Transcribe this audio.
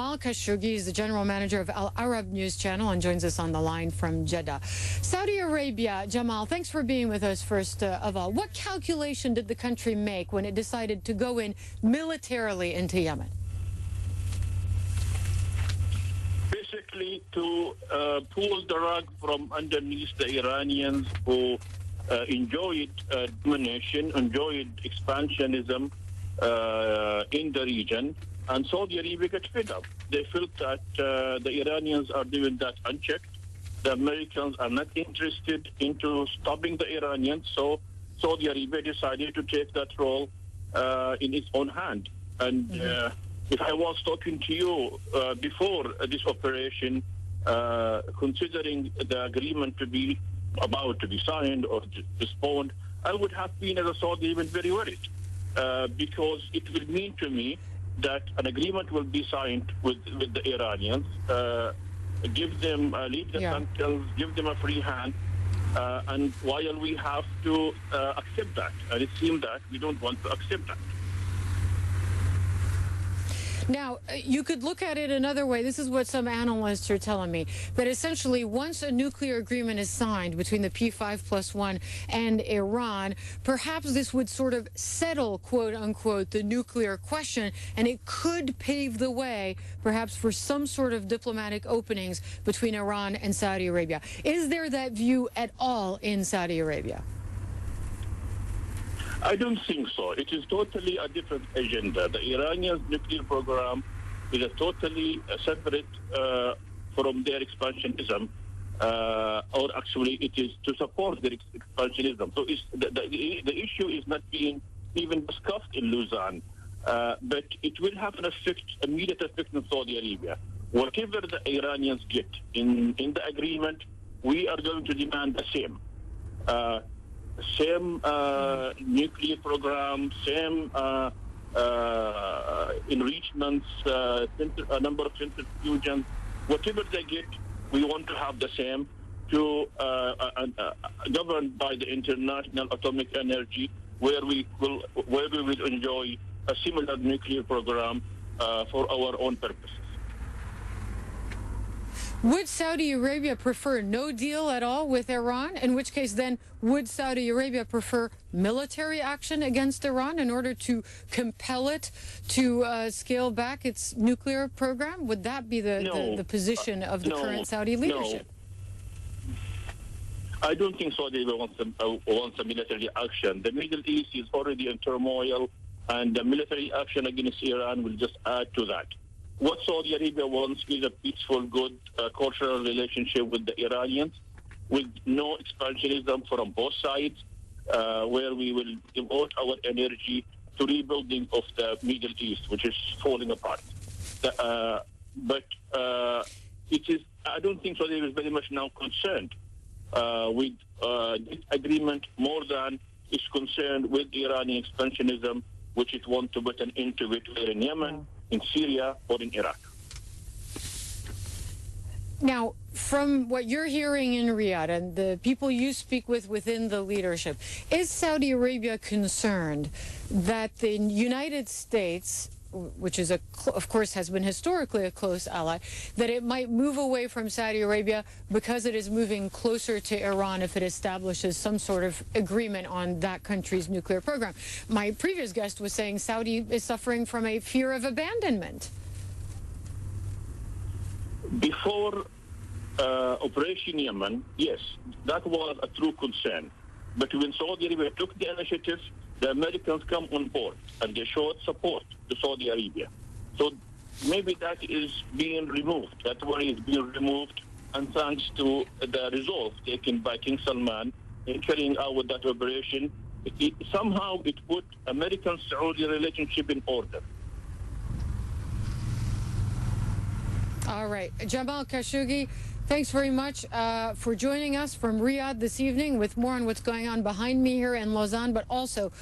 Jamal Khaskoggi is the general manager of Al Arab News Channel and joins us on the line from Jeddah. Saudi Arabia, Jamal, thanks for being with us first of all. What calculation did the country make when it decided to go in militarily into Yemen? Basically to pull the rug from underneath the Iranians who enjoyed domination, enjoyed expansionism in the region, and Saudi Arabia got fed up. They felt that the Iranians are doing that unchecked. The Americans are not interested into stopping the Iranians, so Saudi Arabia decided to take that role in its own hand. And if I was talking to you before this operation, considering the agreement to be about to be signed or postponed, I would have been as a Saudi even very worried because it will mean to me that an agreement will be signed with the Iranians, give them lead the sanctions, give them a free hand, and while we have to accept that, and it seems that we don't want to accept that. Now, you could look at it another way. This is what some analysts are telling me, that essentially once a nuclear agreement is signed between the P5+1 and Iran, perhaps this would sort of settle, quote unquote, the nuclear question, and it could pave the way perhaps for some sort of diplomatic openings between Iran and Saudi Arabia. Is there that view at all in Saudi Arabia? I don't think so. It is totally a different agenda. The Iranian nuclear program is a totally separate from their expansionism, or actually it is to support their expansionism. So the issue is not being even discussed in Lausanne, but it will have an effect, immediate effect in Saudi Arabia. Whatever the Iranians get in the agreement, we are going to demand the same. Same nuclear program, same enrichments, a number of centrifuges. Whatever they get, we want to have the same, to governed by the International Atomic Energy, where we will enjoy a similar nuclear program for our own purposes. Would Saudi Arabia prefer no deal at all with Iran? In which case, then, would Saudi Arabia prefer military action against Iran in order to compel it to scale back its nuclear program? Would that be the position of the current Saudi leadership? No. I don't think Saudi Arabia wants a military action. The Middle East is already in turmoil, and the military action against Iran will just add to that. What Saudi Arabia wants is a peaceful, good cultural relationship with the Iranians, with no expansionism from both sides, where we will devote our energy to rebuilding of the Middle East, which is falling apart. But it is, I don't think Saudi Arabia is very much now concerned with this agreement more than it's concerned with Iranian expansionism, which it wants to put an end to it here in Yemen, in Syria, or in Iraq. Now, from what you're hearing in Riyadh and the people you speak with within the leadership, is Saudi Arabia concerned that the United States, which is of course has been historically a close ally, that it might move away from Saudi Arabia because it is moving closer to Iran if it establishes some sort of agreement on that country's nuclear program? My previous guest was saying Saudi is suffering from a fear of abandonment. Before Operation Yemen, yes, that was a true concern. But when Saudi Arabia took the initiative, the Americans come on board and they showed support to Saudi Arabia. So maybe that is being removed. That worry is being removed, and thanks to the resolve taken by King Salman in carrying out that operation, somehow it put American-Saudi relationship in order. All right. Jamal Khaskoggi, thanks very much for joining us from Riyadh this evening with more on what's going on behind me here in Lausanne, but also